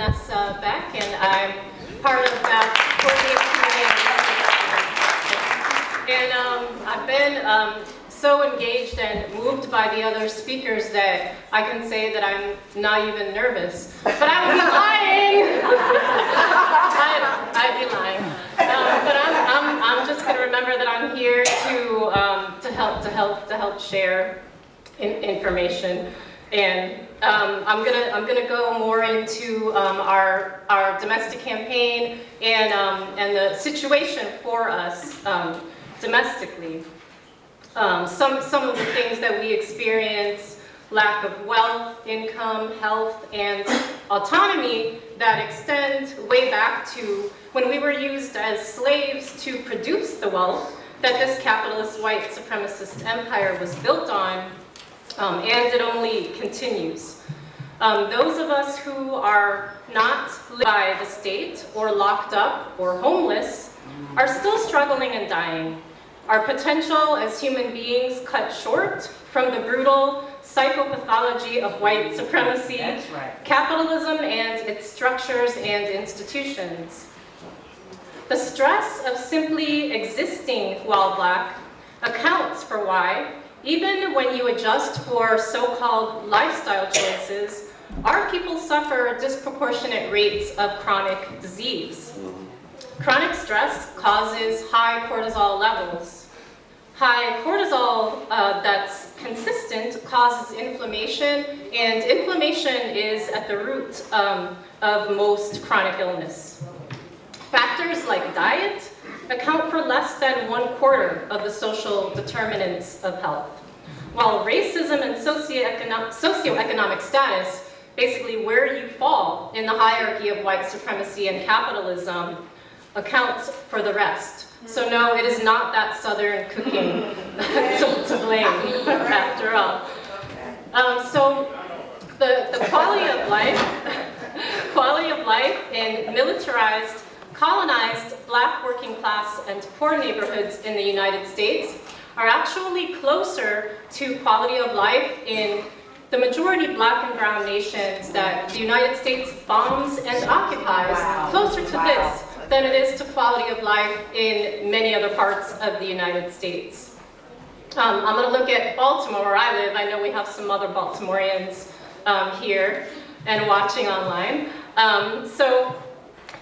Vannessa Beck, and I'm part of that coordinating committee. And I've been so engaged and moved by the other speakers that I can say that I'm not even nervous. But I would be lying. I'd be lying. But I'm just going to remember that I'm here to help share information. And I'm gonna go more into our domestic campaign and the situation for us domestically. Some of the things that we experience: lack of wealth, income, health, and autonomy that extend way back to when we were used as slaves to produce the wealth that this capitalist white supremacist empire was built on. And it only continues. Those of us who are not lived by the state or locked up or homeless are still struggling and dying. Our potential as human beings cut short from the brutal psychopathology of white supremacy, capitalism, and its structures and institutions. The stress of simply existing while Black accounts for why, even when you adjust for so-called lifestyle choices, our people suffer disproportionate rates of chronic disease. Chronic stress causes high cortisol levels. High cortisol that's consistent causes inflammation, and inflammation is at the root of most chronic illness. Factors like diet account for less than 1/4 of the social determinants of health, while racism and socioeconomic status, basically where you fall in the hierarchy of white supremacy and capitalism, accounts for the rest. So no, it is not that Southern cooking to blame, after all. So the quality of life in militarized, colonized Black working class and poor neighborhoods in the United States are actually closer to quality of life in the majority Black and brown nations that the United States bombs and occupies, closer to this than it is to quality of life in many other parts of the United States. I'm going to look at Baltimore, where I live. I know we have some other Baltimoreans here and watching online. So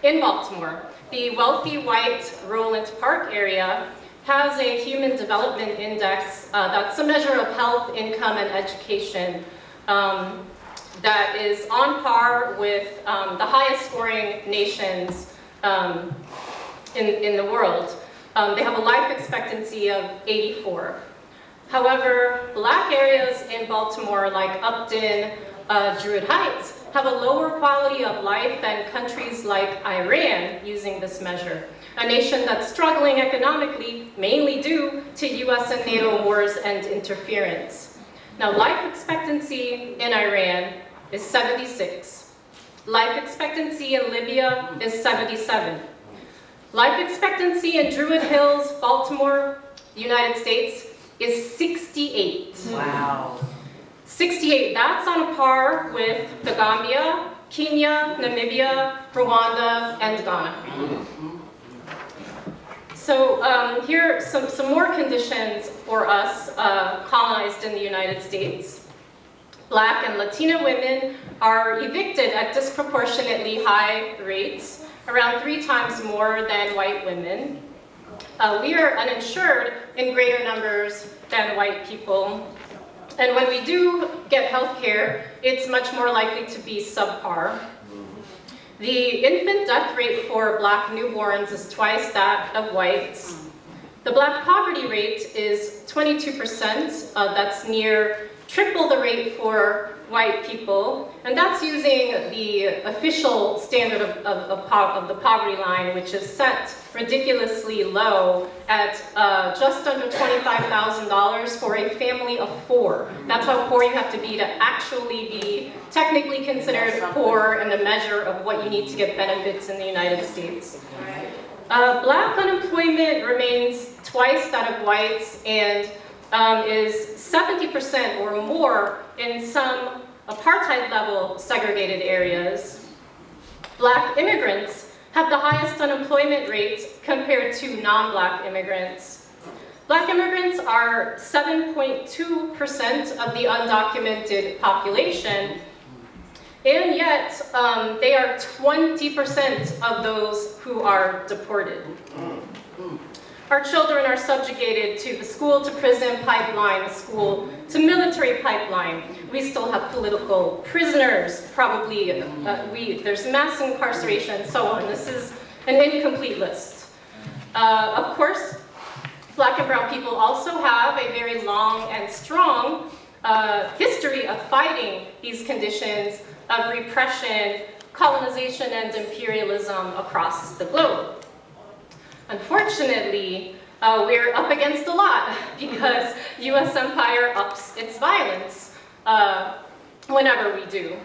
in Baltimore, the wealthy white Roland Park area has a Human Development Index that's a measure of health, income, and education that is on par with the highest scoring nations in the world. They have a life expectancy of 84. However, Black areas in Baltimore, like Upton, Druid Heights, have a lower quality of life than countries like Iran using this measure, a nation that's struggling economically, mainly due to US and NATO wars and interference. Now, life expectancy in Iran is 76. Life expectancy in Libya is 77. Life expectancy in Druid Hills, Baltimore, United States, is 68. Wow. 68, that's on a par with the Gambia, Kenya, Namibia, Rwanda, and Ghana. So here are some more conditions for us colonized in the United States. Black and Latina women are evicted at disproportionately high rates, around 3 times more than white women. We are uninsured in greater numbers than white people. And when we do get health care, it's much more likely to be subpar. The infant death rate for Black newborns is twice that of whites. The Black poverty rate is 22%. That's near triple the rate for white people. And that's using the official standard of the poverty line, which is set ridiculously low at just under $25,000 for a family of 4. That's how poor you have to be actually be technically considered poor in the measure of what you need to get benefits in the United States. Black unemployment remains twice that of whites and is 70% or more in some apartheid-level segregated areas. Black immigrants have the highest unemployment rates compared to non-Black immigrants. Black immigrants are 7.2% of the undocumented population, and yet they are 20% of those who are deported. Our children are subjugated to the school-to-prison pipeline, the school-to-military pipeline. We still have political prisoners, probably. There's mass incarceration, and so on. This is an incomplete list. Of course, Black and brown people also have a very long and strong history of fighting these conditions of repression, colonization, and imperialism across the globe. Unfortunately, we're up against a lot because U.S. empire ups its violence whenever we do.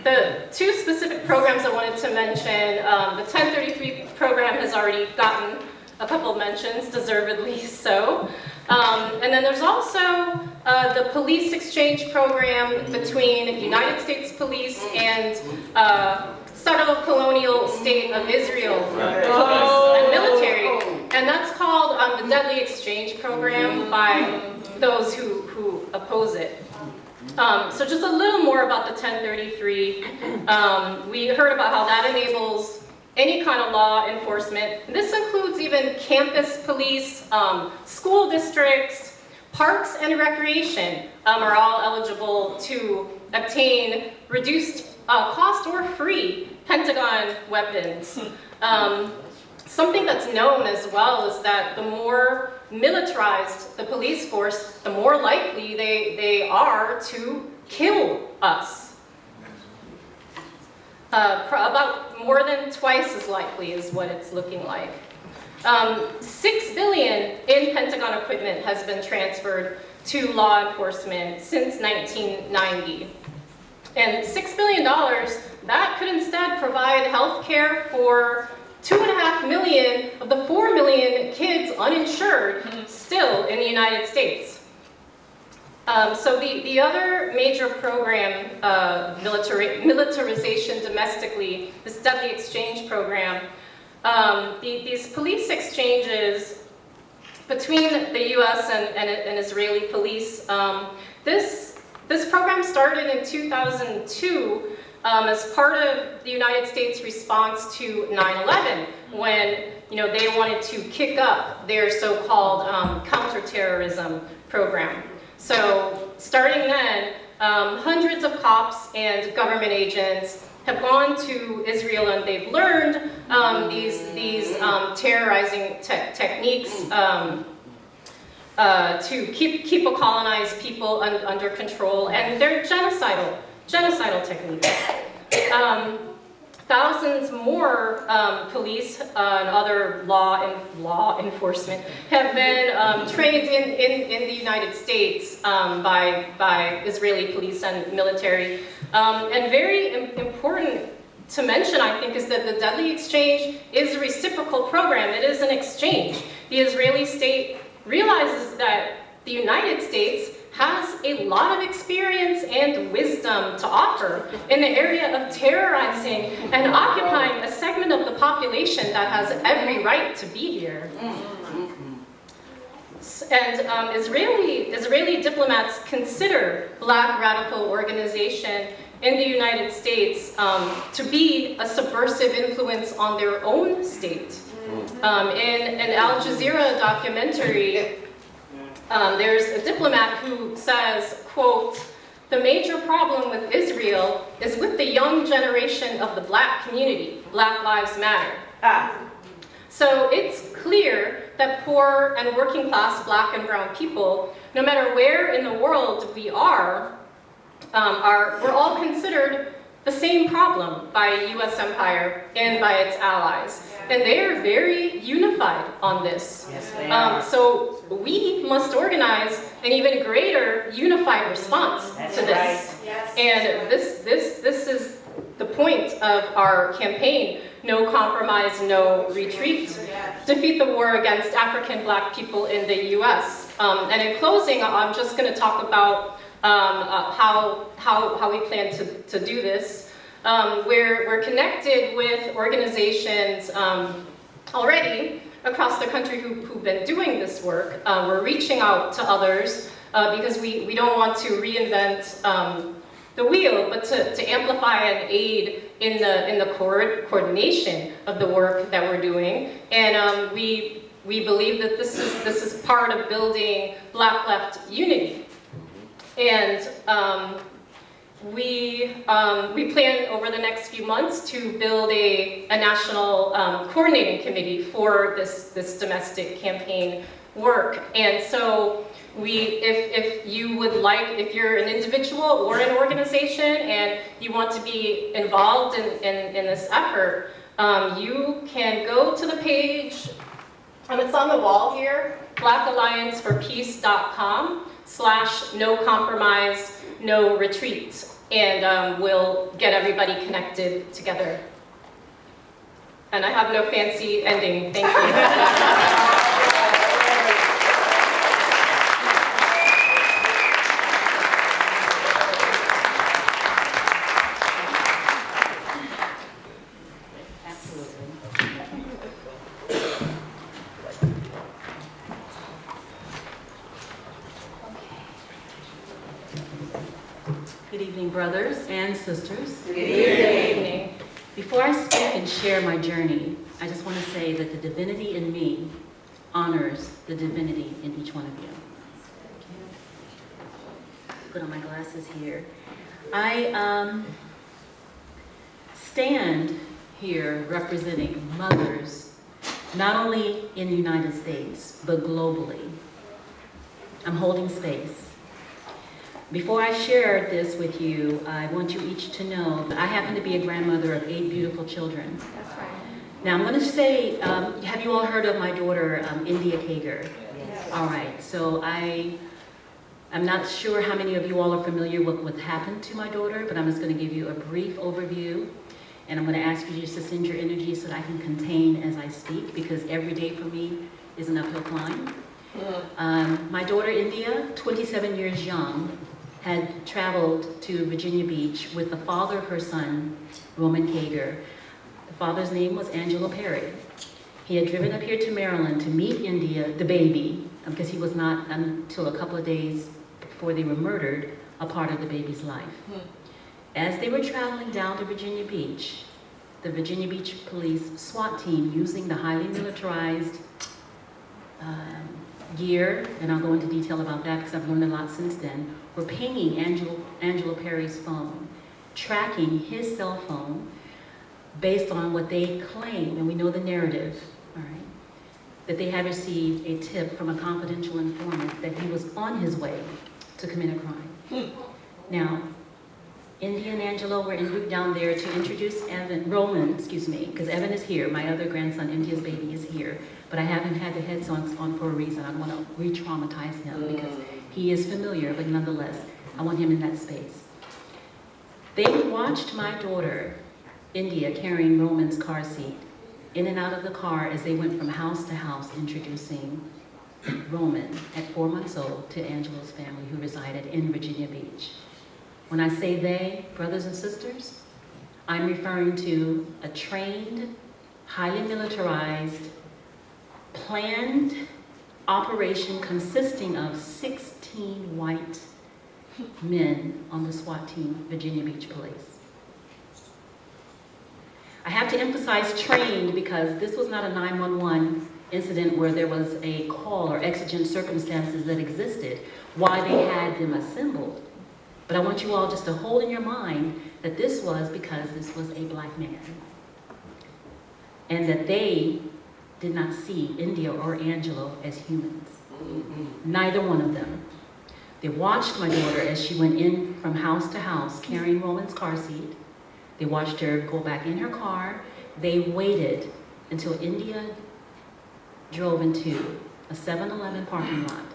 The two specific programs I wanted to mention, the 1033 program has already gotten a couple of mentions, deservedly so. And then there's also the police exchange program between United States Police and settled colonial state of Israel police and military. And that's called the Deadly Exchange Program by those who oppose it. So just a little more about the 1033. We heard about how that enables any kind of law enforcement. This includes even campus police, school districts, parks and recreation are all eligible to obtain reduced cost or free Pentagon weapons. Something that's known as well is that the more militarized the police force, the more likely they are to kill us. About more than twice as likely is what it's looking like. $6 billion in Pentagon equipment has been transferred to law enforcement since 1990. And $6 billion, that could instead provide health care for 2.5 million of the 4 million kids uninsured still in the United States. So the other major program, militarization domestically, this Deadly Exchange Program, these police exchanges between the US and Israeli police, this program started in 2002 as part of the United States response to 9/11, when they wanted to kick up their so-called counterterrorism program. So starting then, hundreds of cops and government agents have gone to Israel and they've learned these terrorizing techniques to keep a colonized people under control, and they're genocidal techniques. Thousands more police and other law enforcement have been trained in the United States by Israeli police and military. And very important to mention, I think, is that the Deadly Exchange is a reciprocal program. It is an exchange. The Israeli state realizes that the United States has a lot of experience and wisdom to offer in the area of terrorizing and occupying a segment of the population that has every right to be here. And Israeli diplomats consider Black radical organization in the United States to be a subversive influence on their own state. In an Al Jazeera documentary, there's a diplomat who says, quote, "The major problem with Israel is with the young generation of the Black community. Black Lives Matter." So it's clear that poor and working class Black and brown people, no matter where in the world we are we're all considered the same problem by U.S. empire and by its allies. And they are very unified on this. Yes, they are. So we must organize an even greater unified response to this. Right. Yes. And this is the point of our campaign: no compromise, no retreat. Defeat the war against African Black people in the U.S. And in closing, I'm just going to talk about how we plan to do this. We're connected with organizations already across the country who've been doing this work. We're reaching out to others because we don't want to reinvent the wheel, but to amplify and aid in the coordination of the work that we're doing. And we believe that this is part of building Black Left unity. And we plan over the next few months to build a national coordinating committee for this domestic campaign work. And so if you would like, if you're an individual or an organization and you want to be involved in this effort, you can go to the page, and it's on the wall here, blackallianceforpeace.com/no compromise, no retreat. And we'll get everybody connected together. And I have no fancy ending, thank you. Good evening, brothers and sisters. Good evening. Before I speak and share my journey, I just want to say that the divinity in me honors the divinity in each one of you. Put on my glasses here. I stand here representing mothers, not only in the United States, but globally. I'm holding space. Before I share this with you, I want you each to know that I happen to be a grandmother of 8 beautiful children. That's right. Now I'm going to say, have you all heard of my daughter, India Kager? Yes. All right, so I'm not sure how many of you all are familiar with what happened to my daughter, but I'm just going to give you a brief overview, and I'm going to ask you just to send your energy so that I can contain as I speak, because every day for me is an uphill climb. My daughter India, 27 years young, had traveled to Virginia Beach with the father of her son, Roman Kager. The father's name was Angelo Perry. He had driven up here to Maryland to meet India, the baby, because he was not until a couple of days before they were murdered, a part of the baby's life. As they were traveling down to Virginia Beach, the Virginia Beach Police SWAT team, using the highly militarized gear, and I'll go into detail about that because I've learned a lot since then, were pinging Angelo Perry's phone, tracking his cell phone based on what they claim, and we know the narrative, all right, that they had received a tip from a confidential informant that he was on his way to commit a crime. Now, India and Angelo were en route down there to introduce Roman, because Evan is here, my other grandson, India's baby, is here, but I haven't had the headphones on for a reason. I want to re-traumatize him because he is familiar, but nonetheless, I want him in that space. They watched my daughter, India, carrying Roman's car seat in and out of the car as they went from house to house introducing Roman at 4 months old to Angelo's family who resided in Virginia Beach. When I say they, brothers and sisters, I'm referring to a trained, highly militarized, planned operation consisting of 16 white men on the SWAT team, Virginia Beach Police. I have to emphasize trained because this was not a 911 incident where there was a call or exigent circumstances that existed while they had them assembled. But I want you all just to hold in your mind that this was because this was a black man. And that they did not see India or Angelo as humans. Neither one of them. They watched my daughter as she went in from house to house carrying Roman's car seat. They watched her go back in her car. They waited until India drove into a 7-Eleven parking lot.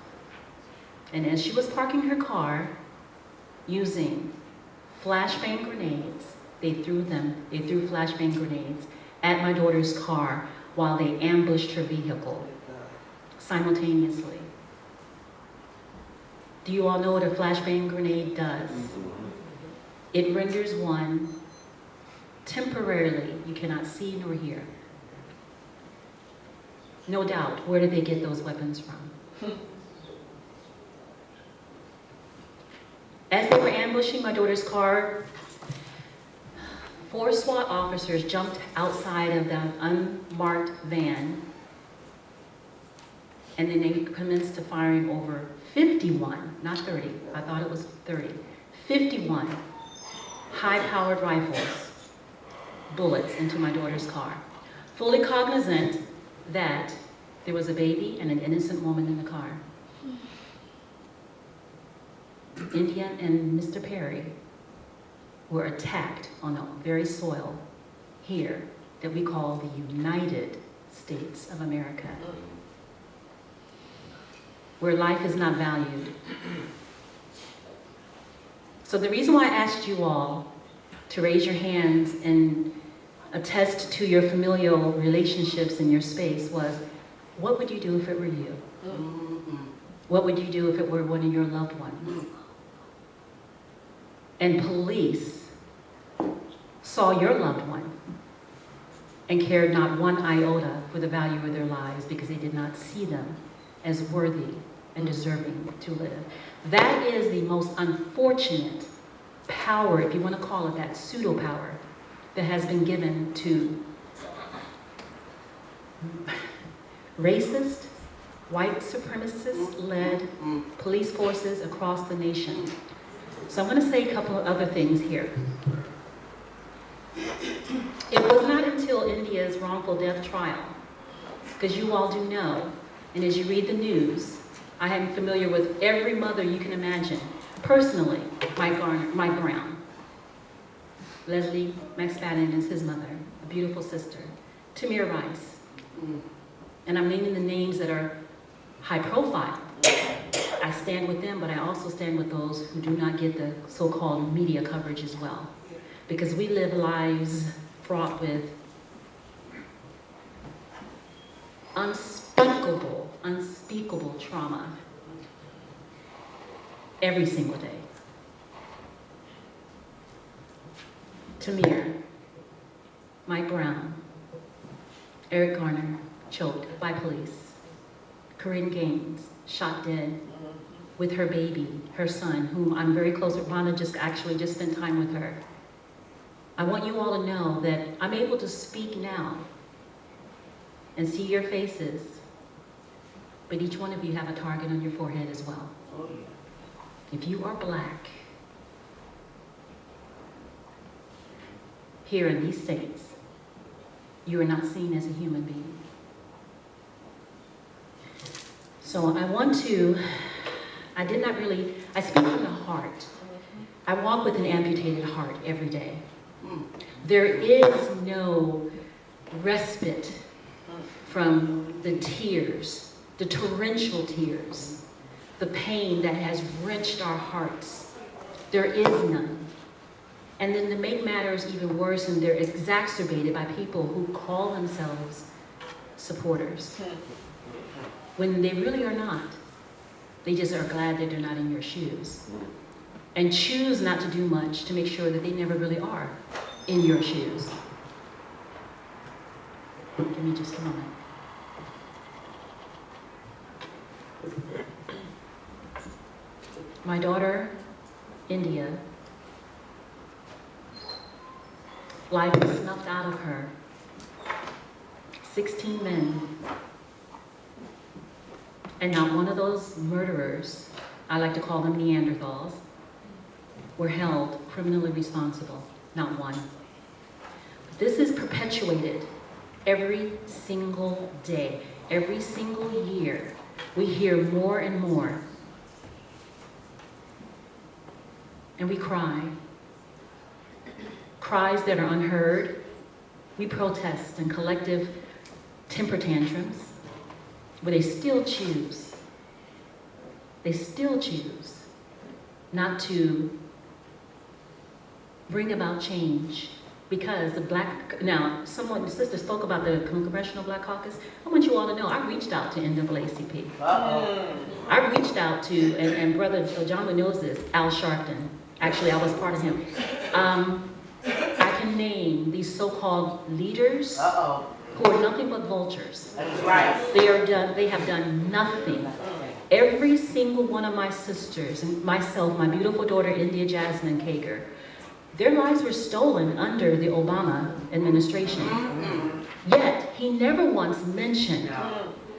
And as she was parking her car, using flashbang grenades, they threw flashbang grenades at my daughter's car while they ambushed her vehicle simultaneously. Do you all know what a flashbang grenade does? It renders one temporarily, you cannot see nor hear. No doubt, where did they get those weapons from? As they were ambushing my daughter's car, 4 SWAT officers jumped outside of the unmarked van, and then they commenced to firing over 51, not 30, I thought it was 30, 51 high-powered rifles, bullets into my daughter's car, fully cognizant that there was a baby and an innocent woman in the car. India and Mr. Perry were attacked on the very soil here that we call the United States of America, where life is not valued. So the reason why I asked you all to raise your hands and attest to your familial relationships in your space was, what would you do if it were you? What would you do if it were one of your loved ones? And police saw your loved one and cared not one iota for the value of their lives because they did not see them as worthy and deserving to live. That is the most unfortunate power, if you want to call it that, pseudo-power, that has been given to racist, white supremacist-led police forces across the nation. So I'm going to say a couple of other things here. It was not until India's wrongful death trial, because you all do know, and as you read the news, I am familiar with every mother you can imagine. Personally, Mike Brown, Leslie McSpadden is his mother, a beautiful sister, Tamir Rice, and I'm naming the names that are high profile. I stand with them, but I also stand with those who do not get the so-called media coverage as well. Because we live lives fraught with unspeakable trauma every single day. Tamir, Mike Brown, Eric Garner, choked by police. Corinne Gaines, shot dead with her baby, her son, whom I'm very close with. Rhonda just spent time with her. I want you all to know that I'm able to speak now and see your faces, but each one of you have a target on your forehead as well. If you are black, here in these states, you are not seen as a human being. So I speak from the heart. I walk with an amputated heart every day. There is no respite from the tears, the torrential tears, the pain that has wrenched our hearts. There is none. And then to make matters even worse, and they're exacerbated by people who call themselves supporters, when they really are not. They just are glad that they're not in your shoes, and choose not to do much to make sure that they never really are in your shoes. Give me just a moment. My daughter, India, life was snuffed out of her. 16 men. And not one of those murderers, I like to call them Neanderthals, were held criminally responsible. Not one. But this is perpetuated every single day, every single year. We hear more and more. And we cry. Cries that are unheard. We protest in collective temper tantrums, but they still choose not to bring about change Because now, the sister spoke about the Congressional Black Caucus. I want you all to know, I reached out to NAACP. I reached out to, and Brother John knows this, Al Sharpton. Actually, I was part of him. I can name these so-called leaders who are nothing but vultures. That's right. They have done nothing. Every single one of my sisters, and myself, my beautiful daughter, India Jasmine Kager, their lives were stolen under the Obama administration. Yet, he never once mentioned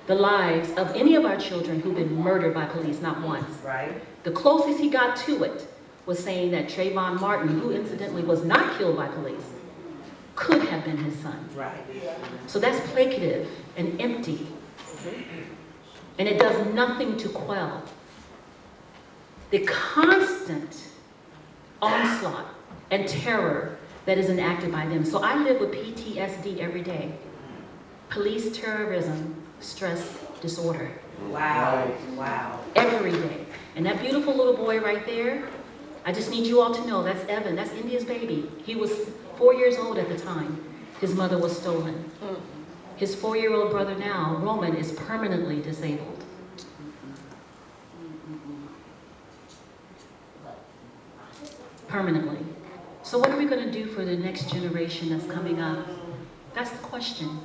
the lives of any of our children who've been murdered by police, not once. Right. The closest he got to it was saying that Trayvon Martin, who incidentally was not killed by police, could have been his son. Right. So that's placative and empty. And it does nothing to quell the constant onslaught and terror that is enacted by them. So I live with PTSD every day. Police terrorism, stress disorder. Wow. Wow. Every day. And that beautiful little boy right there, I just need you all to know, that's Evan, that's India's baby. He was 4 years old at the time his mother was stolen. His 4-year-old brother now, Roman, is permanently disabled. Permanently. So what are we going to do for the next generation that's coming up? That's the question.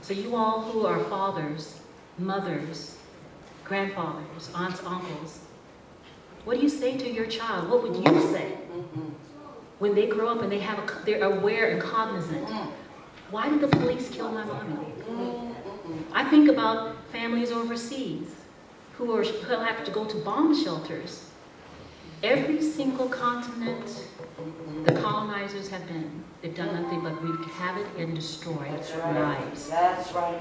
So you all who are fathers, mothers, grandfathers, aunts, uncles, what do you say to your child? What would you say when they grow up and they're aware and cognizant? Why did the police kill my mommy? I think about families overseas who have to go to bomb shelters. Every single continent the colonizers have been, they've done nothing but wreak havoc and destroy lives. That's right.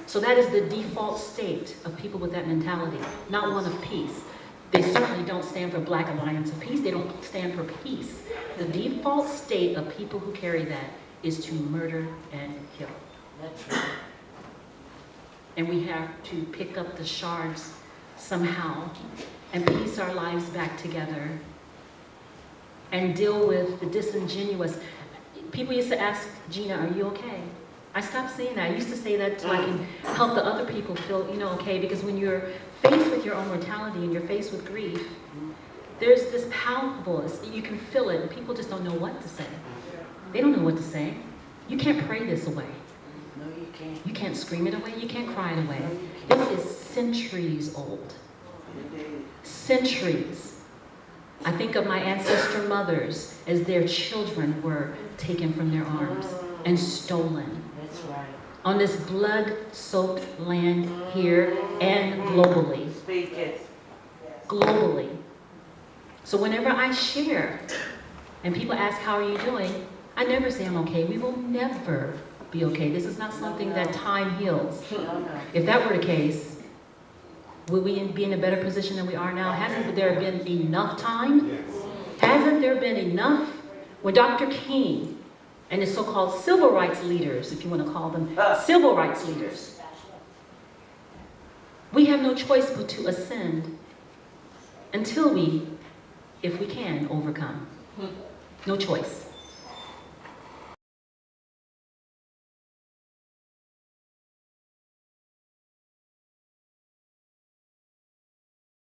So that is the default state of people with that mentality, not one of peace. They certainly don't stand for Black Alliance of Peace. They don't stand for peace. The default state of people who carry that is to murder and kill. That's right. And we have to pick up the shards somehow and piece our lives back together and deal with the disingenuous. People used to ask Gina, are you okay? I stopped saying that. I used to say that so I can help the other people feel, okay, because when you're faced with your own mortality and you're faced with grief, there's this palpable, you can feel it, and people just don't know what to say. They don't know what to say. You can't pray this away. No, you can't. You can't scream it away. You can't cry it away. No, you This is centuries old. Indeed. Centuries. I think of my ancestor mothers as their children were taken from their arms and stolen. That's right. On this blood-soaked land here and globally. Speak it. Globally. So whenever I share and people ask, how are you doing? I never say I'm okay. We will never be okay. This is not something that time heals. No. If that were the case, would we be in a better position than we are now? Hasn't there been enough time? Yes. Hasn't there been enough? When Dr. King and the so-called civil rights leaders, if you want to call them civil rights leaders, we have no choice but to ascend until we, if we can, overcome. No choice.